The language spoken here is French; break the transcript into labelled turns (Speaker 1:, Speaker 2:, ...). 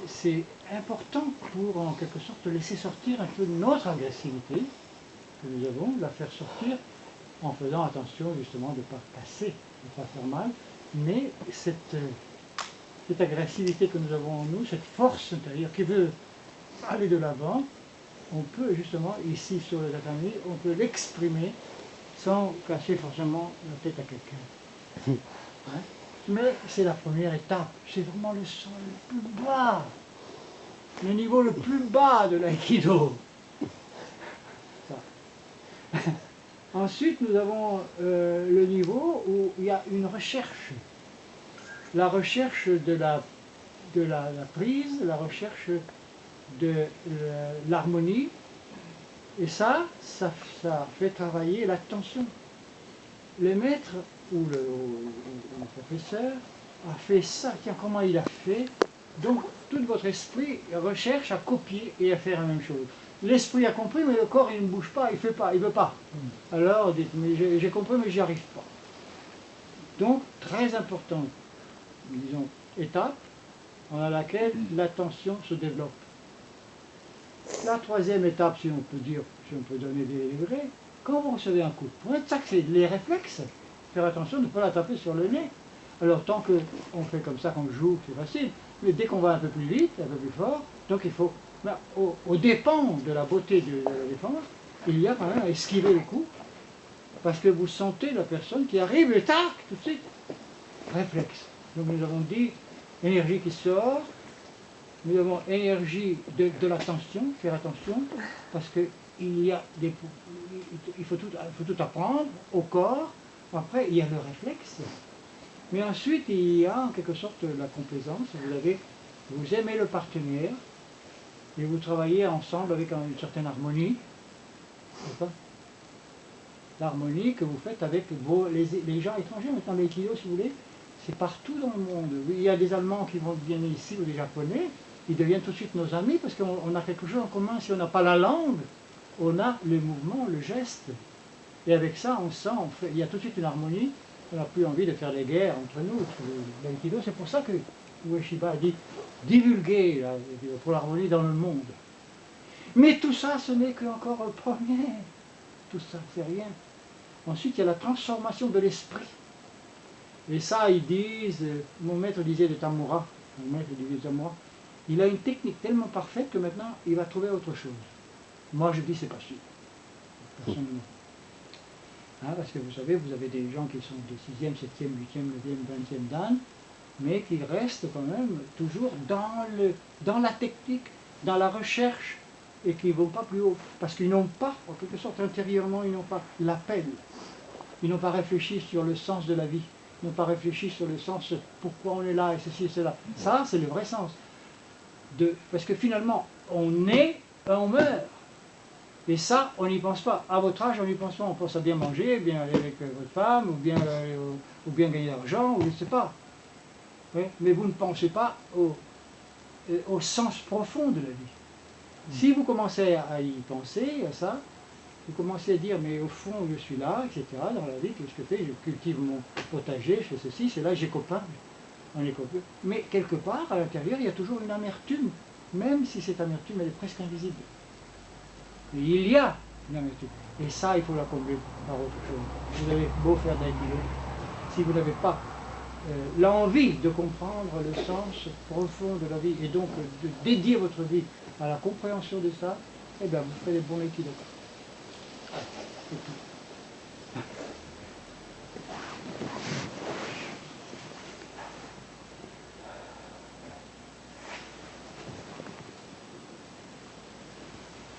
Speaker 1: c'est important pour, en quelque sorte, laisser sortir un peu notre agressivité que nous avons, la faire sortir en faisant attention justement de ne pas casser, de ne pas faire mal, mais cette agressivité que nous avons en nous, cette force intérieure qui veut aller de l'avant, on peut justement, ici sur le tatami, on peut l'exprimer sans casser forcément la tête à quelqu'un. Hein? Mais c'est la première étape, c'est vraiment le son le plus bas, le niveau le plus bas de l'aïkido. Ensuite, nous avons le niveau où il y a une recherche. La recherche de la prise, la recherche de l'harmonie. Et ça fait travailler l'attention. Le maître ou le professeur a fait ça. Tiens, comment il a fait? Donc, tout votre esprit recherche à copier et à faire la même chose. L'esprit a compris, mais le corps, il ne bouge pas, il ne fait pas, il ne veut pas. Alors, dites, mais j'ai compris, mais j'y arrive pas. Donc, très importante, disons, étape dans laquelle l'attention se développe. La troisième étape, si on peut dire, si on peut donner des degrés, quand vous recevez un coup de poing, ça c'est les réflexes. Faire attention de ne pas la taper sur le nez. Alors tant qu'on fait comme ça, qu'on joue, c'est facile. Mais dès qu'on va un peu plus vite, un peu plus fort, donc il faut, au dépend de la beauté de la défense, il y a quand même à esquiver les coups, parce que vous sentez la personne qui arrive et tac, tout de suite, réflexe. Donc nous avons dit, énergie qui sort, nous avons énergie de l'attention, faire attention, parce que il faut tout apprendre au corps. Après, il y a le réflexe. Mais ensuite, il y a en quelque sorte la complaisance. Vous aimez le partenaire et vous travaillez ensemble avec une certaine harmonie. L'harmonie que vous faites avec les gens étrangers. Maintenant, l'aïkido, si vous voulez, c'est partout dans le monde. Il y a des Allemands qui vont venir ici ou des Japonais. Ils deviennent tout de suite nos amis parce qu'on a quelque chose en commun. Si on n'a pas la langue, on a le mouvement, le geste. Et avec ça, on sent, il y a tout de suite une harmonie. On n'a plus envie de faire des guerres entre nous. L'aïkido, c'est pour ça que Ueshiba a dit divulguer pour l'harmonie dans le monde. Mais tout ça, ce n'est qu'encore le premier. Tout ça, c'est rien. Ensuite, il y a la transformation de l'esprit. Et ça, ils disent, mon maître disait de Tamura, il a une technique tellement parfaite que maintenant, il va trouver autre chose. Moi, je dis, c'est pas sûr. Personnellement. Hein, parce que vous savez, vous avez des gens qui sont des 6e, 7e, 8e, 9e, 20e dan, mais qui restent quand même toujours dans la technique, dans la recherche, et qui ne vont pas plus haut. Parce qu'ils n'ont pas, en quelque sorte, intérieurement, ils n'ont pas l'appel. Ils n'ont pas réfléchi sur le sens de la vie. Ils n'ont pas réfléchi sur le sens, pourquoi on est là, et ceci et cela. Ça, c'est le vrai sens. Parce que finalement, on naît, on meurt. Et ça, on n'y pense pas. À votre âge, on n'y pense pas. On pense à bien manger, bien aller avec votre femme, ou bien gagner de l'argent, ou je ne sais pas. Oui, mais vous ne pensez pas au sens profond de la vie. Si vous commencez à y penser, à ça, vous commencez à dire, mais au fond, je suis là, etc., dans la vie, qu'est-ce que je fais? Je cultive mon potager, je fais ceci, c'est là, j'ai copain. On est copains. Mais quelque part, à l'intérieur, il y a toujours une amertume, même si cette amertume, elle est presque invisible. Et il y a une amertume. Et ça, il faut la combler par autre chose. Vous avez beau faire d'aïkido, si vous n'avez pas l'envie de comprendre le sens profond de la vie, et donc de dédier votre vie à la compréhension de ça, eh bien, vous ferez des bons aïkido. C'est tout.